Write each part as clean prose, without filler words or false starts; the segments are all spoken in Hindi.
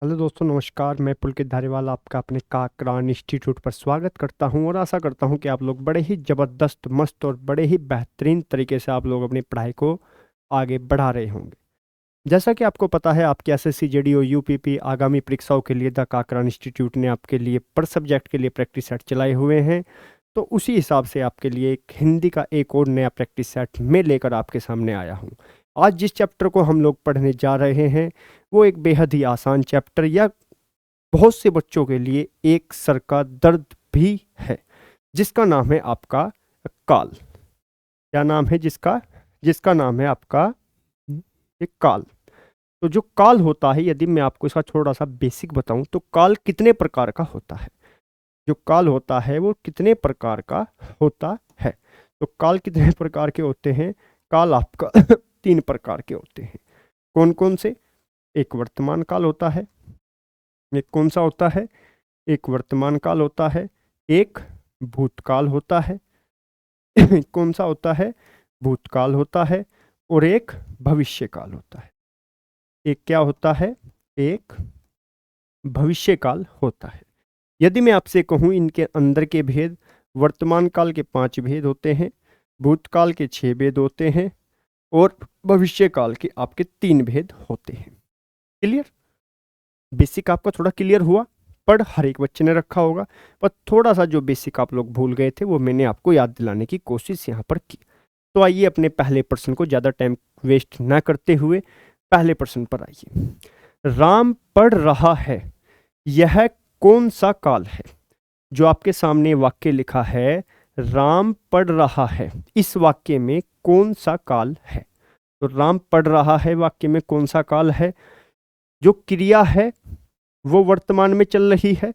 हेलो दोस्तों, नमस्कार। मैं पुलकित धारीवाल आपका अपने काकरान इंस्टीट्यूट पर स्वागत करता हूं और आशा करता हूं कि आप लोग बड़े ही ज़बरदस्त, मस्त और बड़े ही बेहतरीन तरीके से आप लोग अपनी पढ़ाई को आगे बढ़ा रहे होंगे। जैसा कि आपको पता है, आपके एसएससी जेडीओ यूपीपी आगामी परीक्षाओं के लिए द काकरान इंस्टीट्यूट ने आपके लिए पर सब्जेक्ट के लिए प्रैक्टिस सेट चलाए हुए हैं। तो उसी हिसाब से आपके लिए एक हिंदी का एक और नया प्रैक्टिस सेट मैं लेकर आपके सामने आया हूँ। आज जिस चैप्टर को हम लोग पढ़ने जा रहे हैं वो एक बेहद ही आसान चैप्टर या बहुत से बच्चों के लिए एक सर का दर्द भी है, जिसका नाम है आपका काल। क्या नाम है जिसका? जिसका नाम है आपका एक काल। तो जो काल होता है, यदि मैं आपको इसका थोड़ा सा बेसिक बताऊं तो काल कितने प्रकार का होता है। जो काल होता है वो कितने प्रकार का होता है। तो काल कितने प्रकार के होते हैं? काल आपका 3 प्रकार के होते हैं। कौन कौन से? एक वर्तमान काल होता है। एक कौन सा होता है? एक वर्तमान काल होता है। एक भूतकाल होता है। कौन सा होता है? भूतकाल होता है। और एक भविष्य काल होता है। एक क्या होता है? एक भविष्य काल होता है। यदि मैं आपसे कहूं इनके अंदर के भेद, वर्तमान काल के 5 भेद होते हैं, भूतकाल के 6 भेद होते हैं और भविष्य काल के आपके 3 भेद होते हैं। क्लियर? बेसिक आपका थोड़ा क्लियर हुआ? पर हर एक बच्चे ने रखा होगा, पर थोड़ा सा जो बेसिक आप लोग भूल गए थे वो मैंने आपको याद दिलाने की कोशिश यहाँ पर की। तो आइए अपने पहले प्रश्न को ज़्यादा टाइम वेस्ट ना करते हुए पहले प्रश्न पर आइए। राम पढ़ रहा है, यह कौन सा काल है? जो आपके सामने वाक्य लिखा है, राम पढ़ रहा है, इस वाक्य में कौन सा काल है? तो राम पढ़ रहा है वाक्य में कौन सा काल है? जो क्रिया है वो वर्तमान में चल रही है,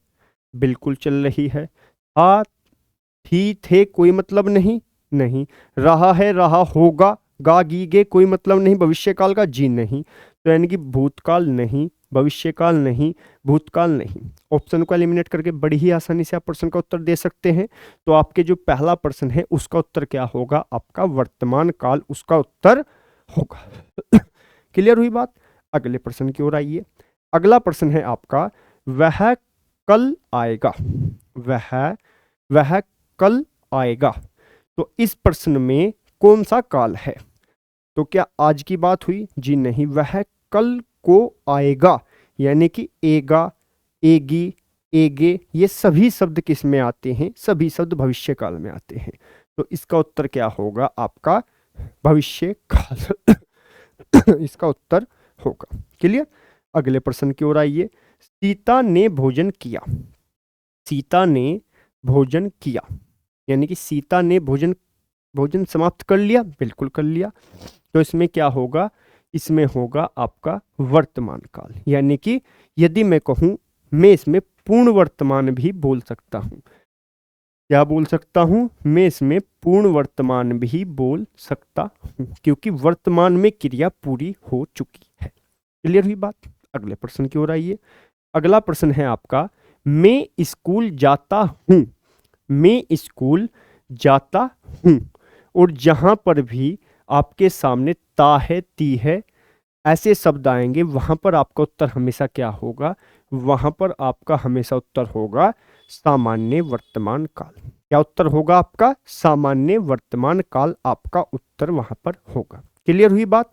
बिल्कुल चल रही है। था, थी, थे, कोई मतलब नहीं, नहीं। रहा है, रहा होगा, गा, गी, गे, कोई मतलब नहीं। भविष्य काल का जी नहीं। तो यानी कि भूतकाल नहीं, भविष्य काल नहीं, भूतकाल नहीं। ऑप्शन को एलिमिनेट करके बड़ी ही आसानी से आप प्रश्न का उत्तर दे सकते हैं। तो आपके जो पहला प्रश्न है उसका उत्तर क्या होगा? आपका वर्तमान काल उसका उत्तर होगा। क्लियर हुई बात? अगले प्रश्न की ओर आइए। अगला प्रश्न है आपका, वह कल आएगा। वह वह कल आएगा। तो इस प्रश्न में कौन सा काल है? तो क्या आज की बात हुई? जी नहीं। वह कल को आएगा, यानी कि एगा, एगी, एगे, ये सभी शब्द किस में आते हैं? सभी शब्द भविष्य काल में आते हैं। तो इसका उत्तर क्या होगा? आपका भविष्य काल इसका उत्तर होगा। क्लियर? अगले प्रश्न की ओर आइए। सीता ने भोजन किया। सीता ने भोजन किया, यानी कि सीता ने भोजन भोजन समाप्त कर लिया, बिल्कुल कर लिया। तो इसमें क्या होगा? इसमें होगा आपका वर्तमान काल, यानी कि यदि मैं कहूं, मैं इसमें पूर्ण वर्तमान भी बोल सकता हूं। क्या बोल सकता हूं? मैं इसमें पूर्ण वर्तमान भी बोल सकता हूं, क्योंकि वर्तमान में क्रिया पूरी हो चुकी है। क्लियर हुई बात? अगले प्रश्न की ओर आइए। अगला प्रश्न है आपका, मैं स्कूल जाता हूं। मैं स्कूल जाता हूं। और जहां पर भी आपके सामने ता है, ती है, ऐसे शब्द आएंगे, वहां पर आपका उत्तर हमेशा क्या होगा? वहां पर आपका हमेशा उत्तर होगा सामान्य वर्तमान काल। क्या उत्तर होगा आपका? सामान्य वर्तमान काल आपका उत्तर वहां पर होगा। क्लियर हुई बात?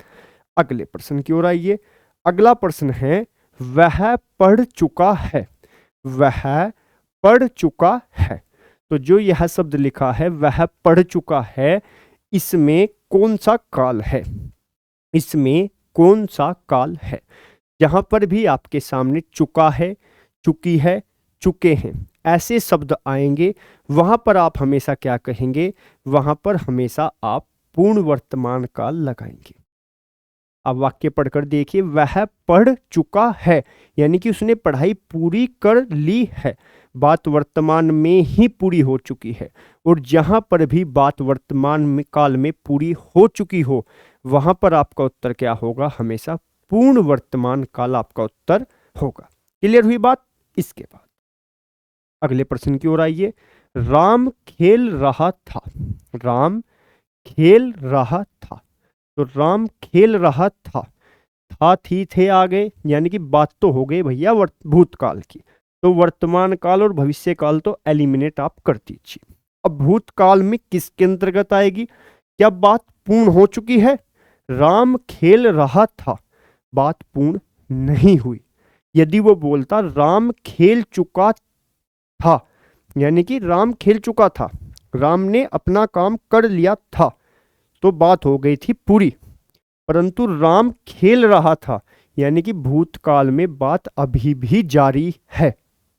अगले प्रश्न की ओर आइए। अगला प्रश्न है, वह पढ़ चुका है। वह पढ़ चुका है। तो जो यह शब्द लिखा है वह पढ़ चुका है, इसमें कौन सा काल है? इसमें कौन सा काल है? जहां पर भी आपके सामने चुका है, चुकी है, चुके हैं, ऐसे शब्द आएंगे, वहां पर आप हमेशा क्या कहेंगे? वहां पर हमेशा आप पूर्ण वर्तमान काल लगाएंगे। अब वाक्य पढ़कर देखिए, वह पढ़ चुका है, यानी कि उसने पढ़ाई पूरी कर ली है। बात वर्तमान में ही पूरी हो चुकी है। और जहां पर भी बात वर्तमान में काल में पूरी हो चुकी हो, वहां पर आपका उत्तर क्या होगा? हमेशा पूर्ण वर्तमान काल आपका उत्तर होगा। क्लियर हुई बात? इसके बाद अगले प्रश्न की ओर आइए। राम खेल रहा था। राम खेल रहा था। तो राम खेल रहा था, था थी थे आ गए, यानी कि बात तो हो गई भैया भूतकाल की। तो वर्तमान काल और भविष्य काल तो एलिमिनेट आप कर दीजिए। अब भूतकाल में किसके अंतर्गत आएगी? क्या बात पूर्ण हो चुकी है? राम खेल रहा था, बात पूर्ण नहीं हुई। यदि वो बोलता राम खेल चुका था, यानी कि राम खेल चुका था, राम ने अपना काम कर लिया था, तो बात हो गई थी पूरी। परंतु राम खेल रहा था, यानी कि भूतकाल में बात अभी भी जारी है।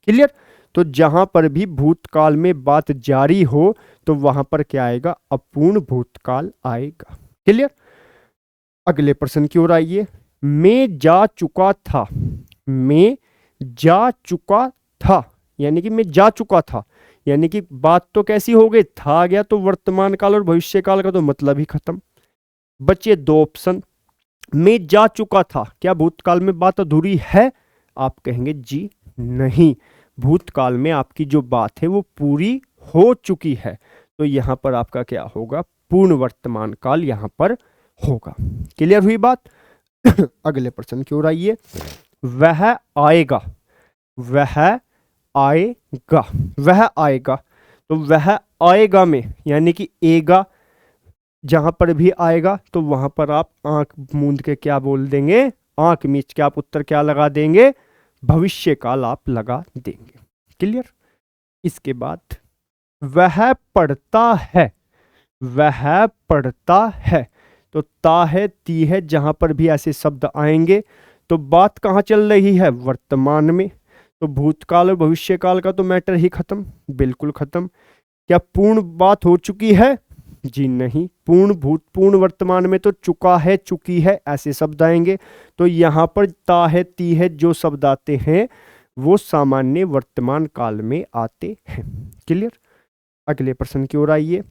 क्लियर? तो जहां पर भी भूतकाल में बात जारी हो तो वहां पर क्या आएगा? अपूर्ण भूतकाल आएगा। क्लियर? अगले प्रश्न की ओर आइए। मैं जा चुका था, मैं जा चुका था, यानी कि मैं जा चुका था, यानी कि बात तो कैसी हो गई? था आ गया तो वर्तमान काल और भविष्य काल का तो मतलब ही खत्म। बचे दो ऑप्शन। मैं जा चुका था, क्या भूतकाल में बात अधूरी है? आप कहेंगे जी नहीं, भूतकाल में आपकी जो बात है वो पूरी हो चुकी है। तो यहां पर आपका क्या होगा? पूर्ण वर्तमान काल यहां पर होगा। क्लियर हुई बात? अगले प्रश्न की ओर आइए। वह आएगा, वह आएगा, वह आएगा, तो वह आएगा में यानी कि एगा, जहां पर भी आएगा तो वहां पर आप आंख मूंद के क्या बोल देंगे? आंख मीच के आप उत्तर क्या लगा देंगे? भविष्य काल आप लगा देंगे। क्लियर? इसके बाद वह पढ़ता है, वह पढ़ता है, तो ता है ती है, जहां पर भी ऐसे शब्द आएंगे तो बात कहां चल रही है? वर्तमान में। तो भूतकाल और भविष्य काल का तो मैटर ही खत्म, बिल्कुल खत्म। क्या पूर्ण बात हो चुकी है? जी नहीं, पूर्ण पूर्ण वर्तमान में तो चुका है, चुकी है, ऐसे शब्द आएंगे। तो यहां पर ता है ती है जो शब्द आते हैं वो सामान्य वर्तमान काल में आते हैं। क्लियर? अगले प्रश्न की ओर आइए।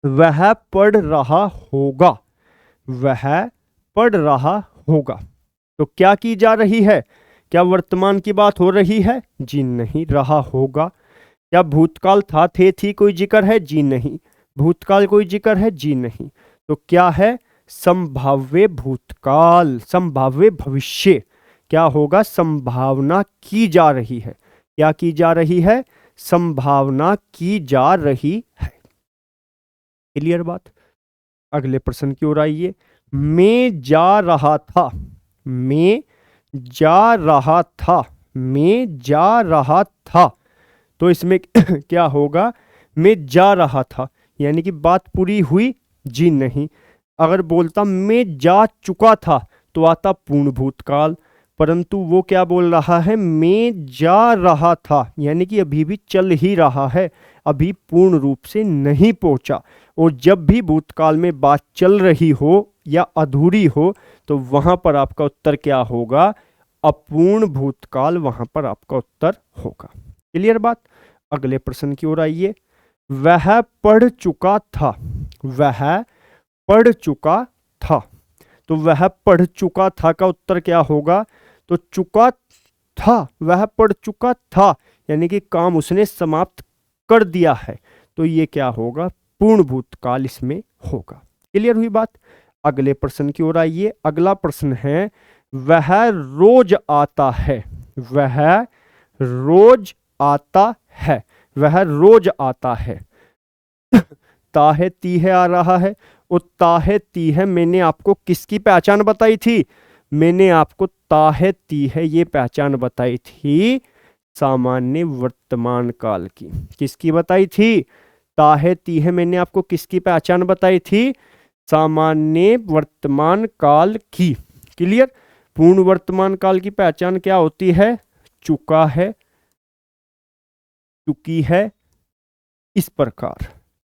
वह पढ़ रहा होगा, वह पढ़ रहा होगा, तो क्या की जा रही है? क्या वर्तमान की बात हो रही है? जी नहीं, रहा होगा। क्या भूतकाल था थे थी कोई जिक्र है? जी नहीं। भूतकाल कोई जिक्र है? जी नहीं। तो क्या है? संभाव्य भूतकाल, संभाव्य भविष्य। क्या होगा? संभावना की जा रही है। क्या की जा रही है? संभावना की जा रही है। क्लियर बात? अगले प्रश्न की ओर आइए। मैं जा रहा था, मैं जा रहा था, मैं जा रहा था, तो इसमें क्या होगा? मैं जा रहा था, यानी कि बात पूरी हुई? जी नहीं। अगर बोलता मैं जा चुका था तो आता पूर्ण भूतकाल, परंतु वो क्या बोल रहा है? मैं जा रहा था, यानी कि अभी भी चल ही रहा है, अभी पूर्ण रूप से नहीं पहुंचा। और जब भी भूतकाल में बात चल रही हो या अधूरी हो तो वहां पर आपका उत्तर क्या होगा? अपूर्ण भूतकाल वहां पर आपका उत्तर होगा। क्लियर बात? अगले प्रश्न की ओर आइए। वह पढ़ चुका था, वह पढ़ चुका था, तो वह पढ़ चुका था का उत्तर क्या होगा? तो चुका था, वह पढ़ चुका था, यानी कि काम उसने समाप्त कर दिया है, तो ये क्या होगा? पूर्ण भूतकाल इसमें होगा। क्लियर हुई बात? अगले प्रश्न की ओर आइए। अगला प्रश्न है वह रोज आता है, वह रोज आता है, वह रोज आता है, ताहे ती है आ रहा है, और ताहे ती है मैंने आपको किसकी पहचान बताई थी? मैंने आपको ताहे ती है ये पहचान बताई थी सामान्य वर्तमान काल की। किसकी बताई थी? ताहे ती है मैंने आपको किसकी पहचान बताई थी? सामान्य वर्तमान काल की। क्लियर? पूर्ण वर्तमान काल की पहचान क्या होती है? चुका है, चुकी है, इस प्रकार।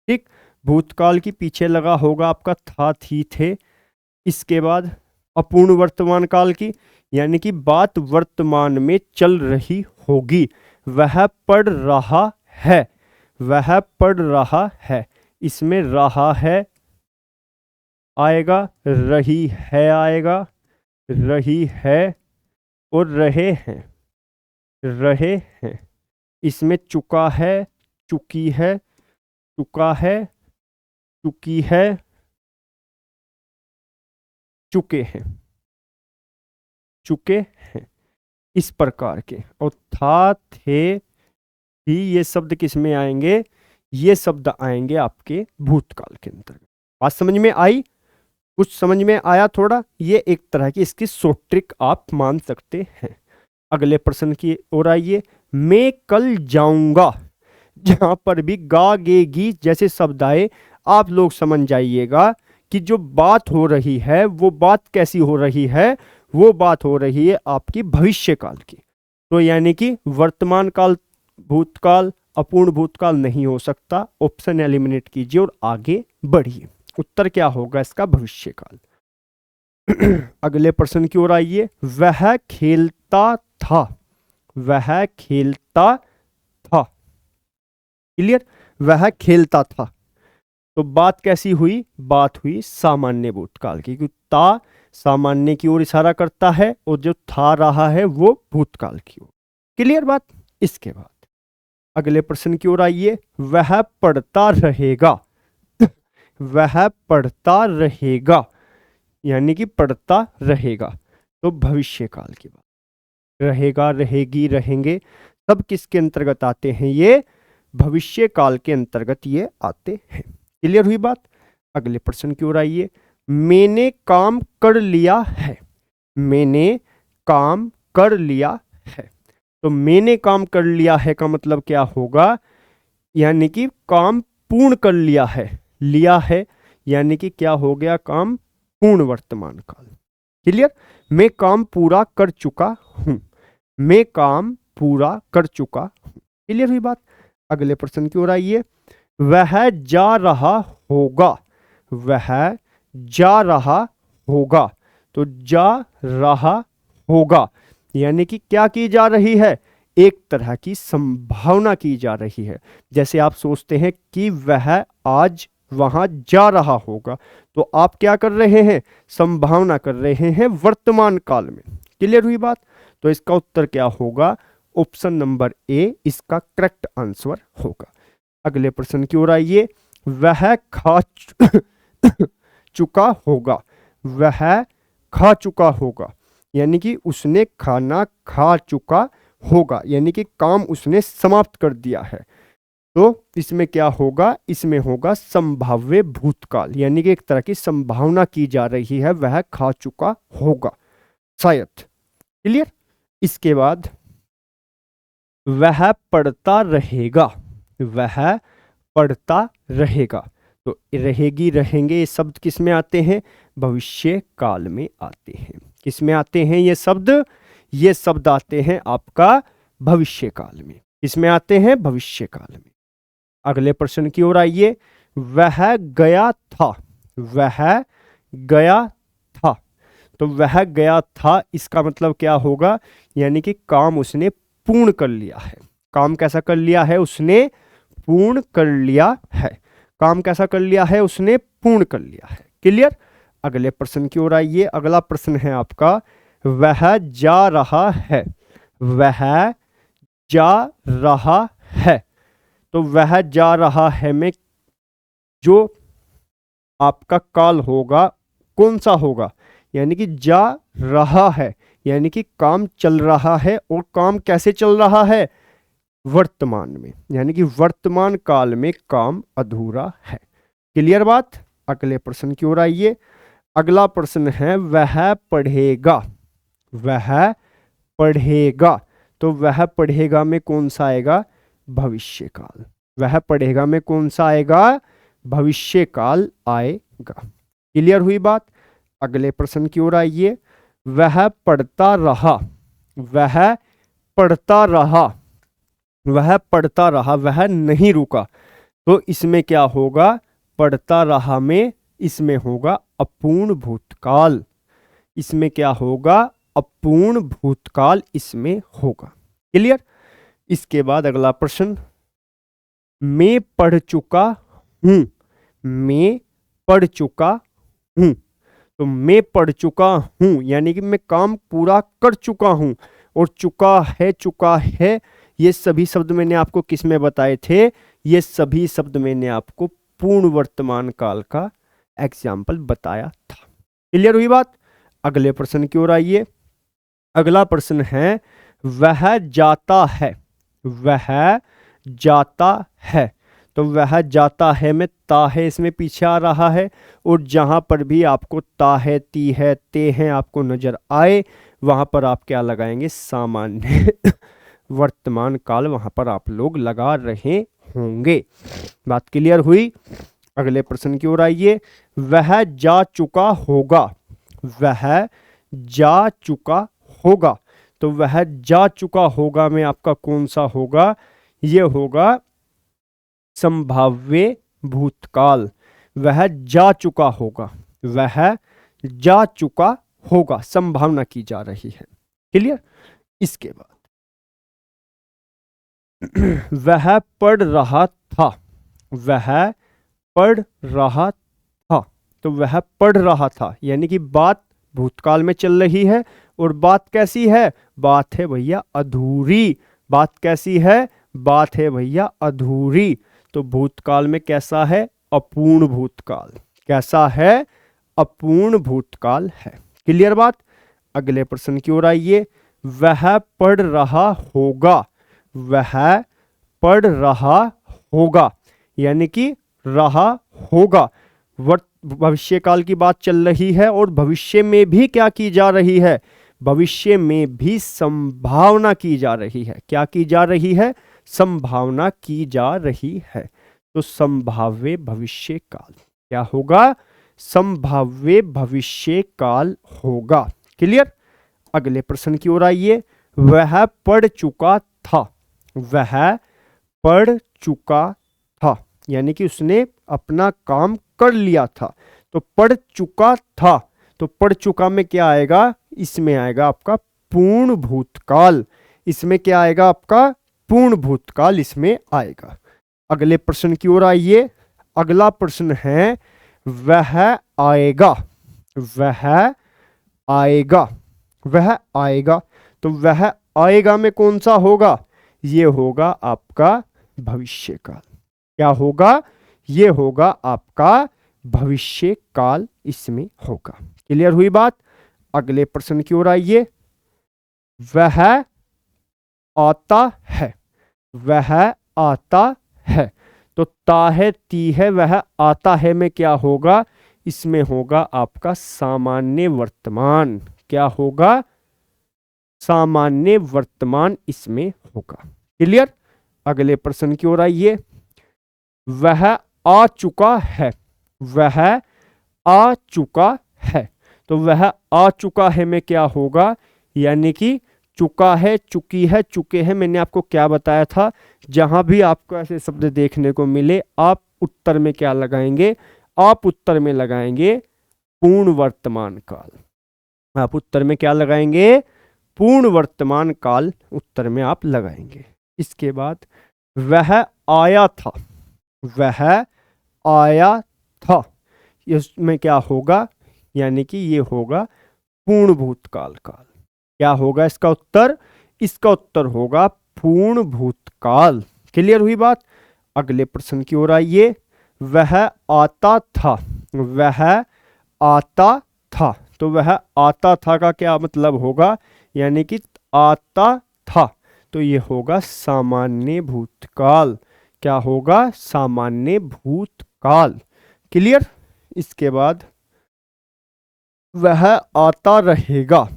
ठीक? भूतकाल की पीछे लगा होगा आपका था थी थे। इसके बाद अपूर्ण वर्तमान काल की, यानी कि बात वर्तमान में चल रही होगी। वह पढ़ रहा है, वह पढ़ रहा है, इसमें रहा है आएगा, रही है आएगा, रही है और रहे हैं, रहे हैं, इसमें चुका है, चुकी है, चुका है, चुकी है, चुके हैं। चुके हैं, इस प्रकार के। और था, थे, थी, ये शब्द किस में आएंगे? ये शब्द आएंगे आपके भूतकाल के अंतर्गत। बात समझ में आई? कुछ समझ में आया थोड़ा? ये एक तरह की इसकी शॉर्ट ट्रिक आप मान सकते हैं। अगले प्रश्न की ओर आइए। मैं कल जाऊंगा, जहां पर भी गा, गे, गी जैसे शब्द आए, आप लोग समझ जाइएगा कि जो बात हो रही है वो बात कैसी हो रही है? वो बात हो रही है आपकी भविष्य काल की। तो यानी कि वर्तमान काल, भूतकाल, अपूर्ण भूतकाल नहीं हो सकता। ऑप्शन एलिमिनेट कीजिए और आगे बढ़िए। उत्तर क्या होगा इसका? भविष्य काल। अगले प्रश्न की ओर आइए। वह खेलता था, वह खेलता था। क्लियर? वह खेलता था। तो बात कैसी हुई? बात हुई सामान्य भूतकाल की, क्योंकि ता सामान्य की ओर इशारा करता है और जो था रहा है वो भूतकाल की ओर। क्लियर बात? इसके बाद अगले प्रश्न की ओर आइए। वह पढ़ता रहेगा, वह पढ़ता रहेगा, यानी कि पढ़ता रहेगा। तो भविष्य काल की बात। रहेगा, रहेगी, रहेंगे सब किसके अंतर्गत आते हैं? ये भविष्य काल के अंतर्गत ये आते हैं। क्लियर हुई बात? अगले प्रश्न की ओर आइए। मैंने काम कर लिया है, मैंने काम कर लिया है। तो मैंने काम कर लिया है का मतलब क्या होगा? यानी कि काम पूर्ण कर लिया है। लिया है यानी कि क्या हो गया? काम पूर्ण वर्तमान काल। क्लियर? मैं काम पूरा कर चुका हूं, मैं काम पूरा कर चुका हूं। क्लियर हुई बात? अगले प्रश्न की ओर आइए। वह जा रहा होगा, वह जा रहा होगा। तो जा रहा होगा यानी कि क्या की जा रही है? एक तरह की संभावना की जा रही है। जैसे आप सोचते हैं कि वह आज वहां जा रहा होगा, तो आप क्या कर रहे हैं? संभावना कर रहे हैं वर्तमान काल में। क्लियर हुई बात? तो इसका उत्तर क्या होगा? ऑप्शन नंबर ए इसका करेक्ट आंसर होगा। अगले प्रश्न की ओर आइए। वह खा चुका होगा, वह खा चुका होगा यानी कि उसने खाना खा चुका होगा, यानी कि काम उसने समाप्त कर दिया है। तो इसमें क्या होगा? इसमें होगा संभाव्य भूतकाल, यानी कि एक तरह की संभावना की जा रही है वह खा चुका होगा शायद। क्लियर? इसके बाद वह पढ़ता रहेगा, वह पढ़ता रहेगा। तो रहेगी, रहेंगे ये शब्द किस में आते हैं? भविष्य काल में आते हैं। किस में आते हैं ये शब्द? ये शब्द आते हैं आपका भविष्य काल में। किसमें आते हैं? भविष्य काल में। अगले प्रश्न की ओर आइए। वह गया था, वह गया था। तो वह गया था इसका मतलब क्या होगा? यानी कि काम उसने पूर्ण कर लिया है। काम कैसा कर लिया है? उसने पूर्ण कर लिया है। काम कैसा कर लिया है? उसने पूर्ण कर लिया है। क्लियर? अगले प्रश्न की ओर आइए। अगला प्रश्न है आपका। वह जा रहा है, वह जा रहा है। तो वह जा रहा है में जो आपका काल होगा कौन सा होगा? यानी कि जा रहा है यानी कि काम चल रहा है, और काम कैसे चल रहा है? वर्तमान में, यानी कि वर्तमान काल में काम अधूरा है। क्लियर बात? अगले प्रश्न की ओर आइए। अगला प्रश्न है वह पढ़ेगा, वह पढ़ेगा। तो वह पढ़ेगा में कौन सा आएगा? भविष्य काल। वह पढ़ेगा में कौन सा आएगा? भविष्य काल आएगा। क्लियर हुई बात? अगले प्रश्न की ओर आइए। वह पढ़ता रहा, वह पढ़ता रहा, वह पढ़ता रहा, वह नहीं रुका। तो इसमें क्या होगा? पढ़ता रहा में इसमें होगा अपूर्ण भूतकाल। इसमें क्या होगा? अपूर्ण भूतकाल इसमें होगा। क्लियर? इसके बाद अगला प्रश्न। मैं पढ़ चुका हूं, मैं पढ़ चुका हूं। तो मैं पढ़ चुका हूं यानी कि मैं काम पूरा कर चुका हूं। और चुका है, चुका है, ये सभी शब्द मैंने आपको किस में बताए थे? ये सभी शब्द मैंने आपको पूर्ण वर्तमान काल का एग्जाम्पल बताया था। क्लियर हुई बात? अगले प्रश्न की ओर आइए। अगला प्रश्न है वह जाता है, वह जाता है। तो वह जाता है में ता है इसमें पीछे आ रहा है, और जहां पर भी आपको ता है, ती है, ते हैं आपको नजर आए, वहां पर आप क्या लगाएंगे, सामान्य वर्तमान काल वहां पर आप लोग लगा रहे होंगे। बात क्लियर हुई। अगले प्रश्न की ओर आइए। वह जा चुका होगा, वह जा चुका होगा। तो वह जा चुका होगा में आपका कौन सा होगा, ये होगा संभाव्य भूतकाल। वह जा चुका होगा, वह जा चुका होगा, संभावना की जा रही है। क्लियर। इसके बाद वह पढ़ रहा था, वह पढ़ रहा था। तो वह पढ़ रहा था यानी कि बात भूतकाल में चल रही है, और बात कैसी है, बात है भैया अधूरी। बात कैसी है, बात है भैया अधूरी। तो भूतकाल में कैसा है, अपूर्ण भूतकाल। कैसा है, अपूर्ण भूतकाल है। क्लियर बात। अगले प्रश्न की ओर आइए। वह पढ़ रहा होगा, वह पढ़ रहा होगा यानी कि रहा होगा। भविष्य काल की बात चल रही है, और भविष्य में भी क्या की जा रही है, भविष्य में भी संभावना की जा रही है। क्या की जा रही है, संभावना की जा रही है। तो संभाव्य भविष्य काल क्या होगा, संभाव्य भविष्य काल होगा। क्लियर। अगले प्रश्न की ओर आइए। वह पढ़ चुका था, वह पढ़ चुका था यानी कि उसने अपना काम कर लिया था। तो पढ़ चुका था, तो पढ़ चुका में क्या आएगा, इसमें आएगा आपका पूर्ण भूतकाल। इसमें क्या आएगा, आपका पूर्ण भूतकाल इसमें आएगा। अगले प्रश्न की ओर आइए। अगला प्रश्न है वह आएगा, वह आएगा, वह आएगा। तो वह आएगा में कौन सा होगा, ये होगा आपका भविष्य काल। क्या होगा, ये होगा आपका भविष्य काल इसमें होगा। क्लियर हुई बात। अगले प्रश्न की ओर आइए। वह आता है, वह आता है। तो ता है, ती है, वह आता है में क्या होगा, इसमें होगा आपका सामान्य वर्तमान। क्या होगा, सामान्य वर्तमान इसमें होगा। क्लियर। अगले प्रश्न की ओर आइए। वह आ चुका है, वह आ चुका है। तो वह आ चुका है में क्या होगा, यानी कि चुका है, चुकी है, चुके हैं। मैंने आपको क्या बताया था, जहां भी आपको ऐसे शब्द देखने को मिले आप उत्तर में क्या लगाएंगे, आप उत्तर में लगाएंगे पूर्ण वर्तमान काल। आप उत्तर में क्या लगाएंगे, पूर्ण वर्तमान काल उत्तर में आप लगाएंगे। इसके बाद वह आया था, वह आया था। इसमें क्या होगा, यानी कि ये होगा पूर्ण भूतकाल काल। क्या होगा इसका उत्तर, इसका उत्तर होगा पूर्ण भूतकाल। क्लियर हुई बात। अगले प्रश्न की ओर आइए। वह आता था, वह आता था। तो वह आता था का क्या मतलब होगा, यानी कि आता था। तो ये होगा सामान्य भूतकाल। क्या होगा, सामान्य भूतकाल। क्लियर। इसके बाद वह आता रहेगा।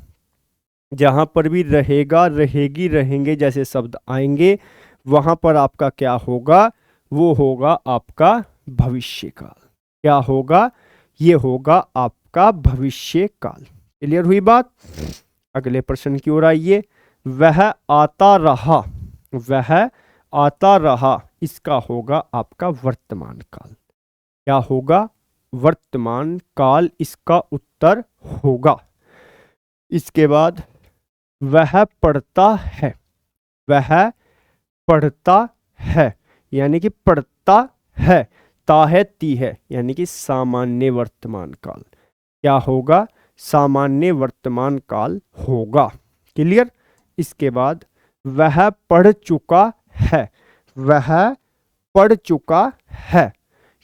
जहां पर भी रहेगा, रहेगी, रहेंगे जैसे शब्द आएंगे, वहां पर आपका क्या होगा, वो होगा आपका भविष्य काल। क्या होगा, ये होगा आपका भविष्य काल। क्लियर हुई बात। अगले प्रश्न की ओर आइए। वह आता रहा, वह आता रहा। इसका होगा आपका वर्तमान काल। क्या होगा, वर्तमान काल इसका उत्तर होगा। इसके बाद वह पढ़ता है, वह पढ़ता है, यानी कि पढ़ता है। ता है, ती है, यानी कि सामान्य वर्तमान काल। क्या होगा, सामान्य वर्तमान काल होगा। क्लियर। इसके बाद वह पढ़ चुका है, वह पढ़ चुका है,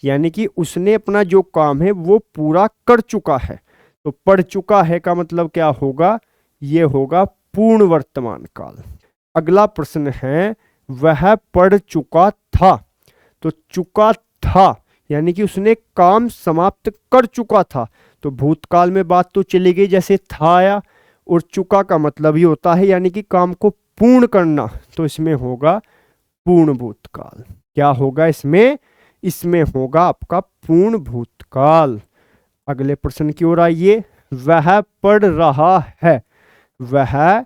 यानी कि उसने अपना जो काम है वो पूरा कर चुका है। तो पढ़ चुका है का मतलब क्या होगा, ये होगा पूर्ण वर्तमान काल। अगला प्रश्न है वह पढ़ चुका था, तो चुका था यानी कि उसने काम समाप्त कर चुका था, तो भूतकाल में बात तो चली गई जैसे था आया, और चुका का मतलब ही होता है यानी कि काम को पूर्ण करना, तो इसमें होगा पूर्ण भूतकाल। क्या होगा इसमें? इसमें होगा आपका पूर्ण भूतकाल। अगले प्रश्न की ओर आइए। वह पढ़ रहा है, वह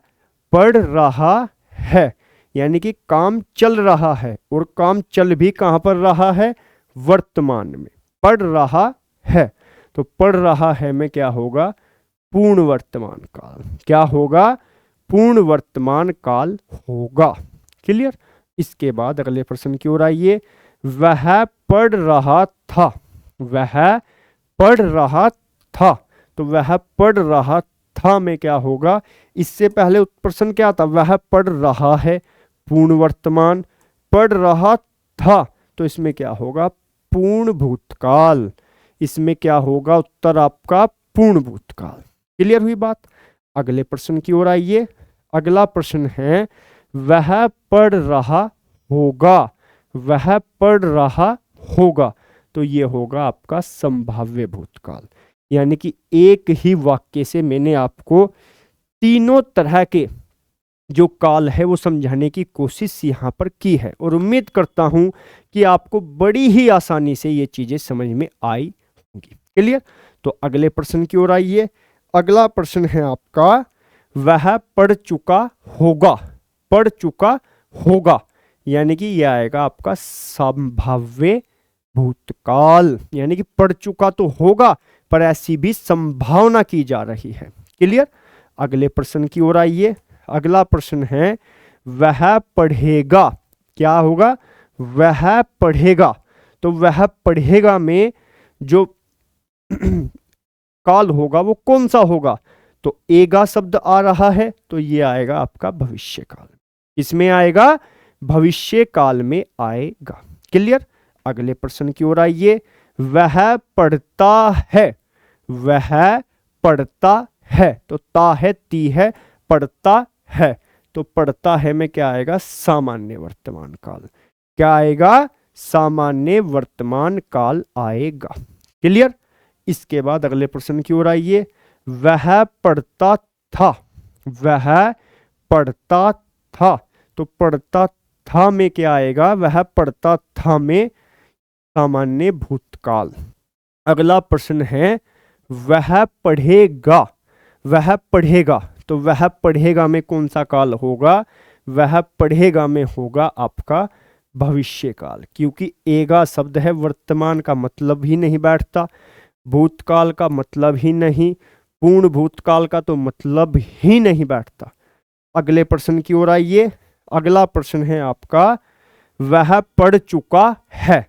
पढ़ रहा है यानी कि काम चल रहा है, और काम चल भी कहां पर रहा है? वर्तमान में। पढ़ रहा है, तो पढ़ रहा है में क्या होगा? पूर्ण वर्तमान काल। क्या होगा? पूर्ण वर्तमान काल होगा। क्लियर? इसके बाद अगले प्रश्न की ओर आइए। वह पढ़ रहा था, वह पढ़ रहा था, तो वह पढ़ रहा था में क्या होगा? इससे पहले प्रश्न क्या था? वह पढ़ रहा है, पूर्ण वर्तमान, पढ़ रहा था, तो इसमें क्या होगा? पूर्ण भूतकाल। इसमें क्या होगा? उत्तर आपका पूर्ण भूतकाल। क्लियर हुई बात? अगले प्रश्न की ओर आइए। अगला प्रश्न है वह पढ़ रहा होगा, वह पढ़ रहा होगा, तो ये होगा आपका संभाव्य भूतकाल। यानी कि एक ही वाक्य से मैंने आपको तीनों तरह के जो काल है वो समझाने की कोशिश यहाँ पर की है, और उम्मीद करता हूँ कि आपको बड़ी ही आसानी से ये चीज़ें समझ में आई होंगी। क्लियर? तो अगले प्रश्न की ओर आइए। अगला प्रश्न है आपका वह पढ़ चुका होगा, पढ़ चुका होगा यानी कि यह आएगा आपका संभाव्य भूतकाल। यानी कि पढ़ चुका तो होगा, पर ऐसी भी संभावना की जा रही है। क्लियर? अगले प्रश्न की ओर आइए। अगला प्रश्न है वह पढ़ेगा। क्या होगा? वह पढ़ेगा, तो वह पढ़ेगा में जो काल होगा वो कौन सा होगा? तो एगा शब्द आ रहा है, तो ये आएगा आपका भविष्य काल। इसमें आएगा भविष्य काल में आएगा। क्लियर? अगले प्रश्न की ओर आइए। वह पढ़ता है, वह पढ़ता है, तो ता है ती है, पढ़ता है, तो पढ़ता है में क्या आएगा? सामान्य वर्तमान काल। क्या आएगा? सामान्य वर्तमान काल आएगा। क्लियर? इसके बाद अगले प्रश्न की ओर आइए। वह पढ़ता था, वह पढ़ता था, तो पढ़ता था में क्या आएगा? वह पढ़ता था में सामान्य भूतकाल। अगला प्रश्न है वह पढ़ेगा, वह पढ़ेगा, तो वह पढ़ेगा में कौन सा काल होगा? वह पढ़ेगा में होगा आपका भविष्य काल, क्योंकि एगा शब्द है, वर्तमान का मतलब ही नहीं बैठता, भूतकाल का मतलब ही नहीं, पूर्ण भूतकाल का तो मतलब ही नहीं बैठता। अगले प्रश्न की ओर आइए। अगला प्रश्न है आपका वह पढ़ चुका है,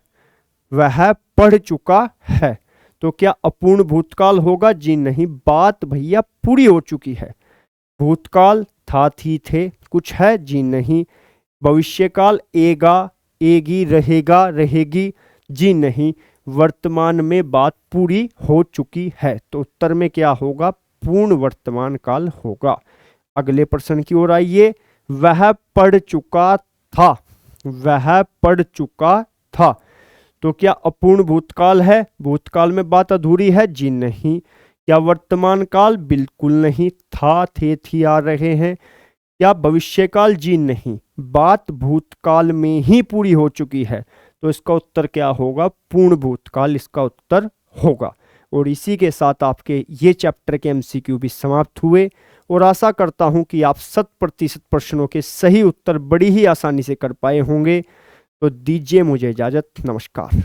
वह पढ़ चुका है, तो क्या अपूर्ण भूतकाल होगा? जी नहीं, बात भैया पूरी हो चुकी है। भूतकाल था, थी, थे, कुछ है? जी नहीं। भविष्यकाल एगा, एगी, रहेगा, रहेगी? जी नहीं। वर्तमान में बात पूरी हो चुकी है, तो उत्तर में क्या होगा? पूर्ण वर्तमान काल होगा। अगले प्रश्न की ओर आइए। वह पढ़ चुका था, वह पढ़ चुका था, तो क्या अपूर्ण भूतकाल है? भूतकाल में बात अधूरी है? जी नहीं। क्या वर्तमान काल? बिल्कुल नहीं। था, थे, थी आ रहे हैं। क्या भविष्यकाल? जी नहीं। बात भूतकाल में ही पूरी हो चुकी है, तो इसका उत्तर क्या होगा? पूर्ण भूतकाल इसका उत्तर होगा। और इसी के साथ आपके ये चैप्टर के एमसीक्यू भी समाप्त हुए, और आशा करता हूं कि आप 100% प्रश्नों के सही उत्तर बड़ी ही आसानी से कर पाए होंगे। तो दीजिए मुझे इजाज़त। नमस्कार।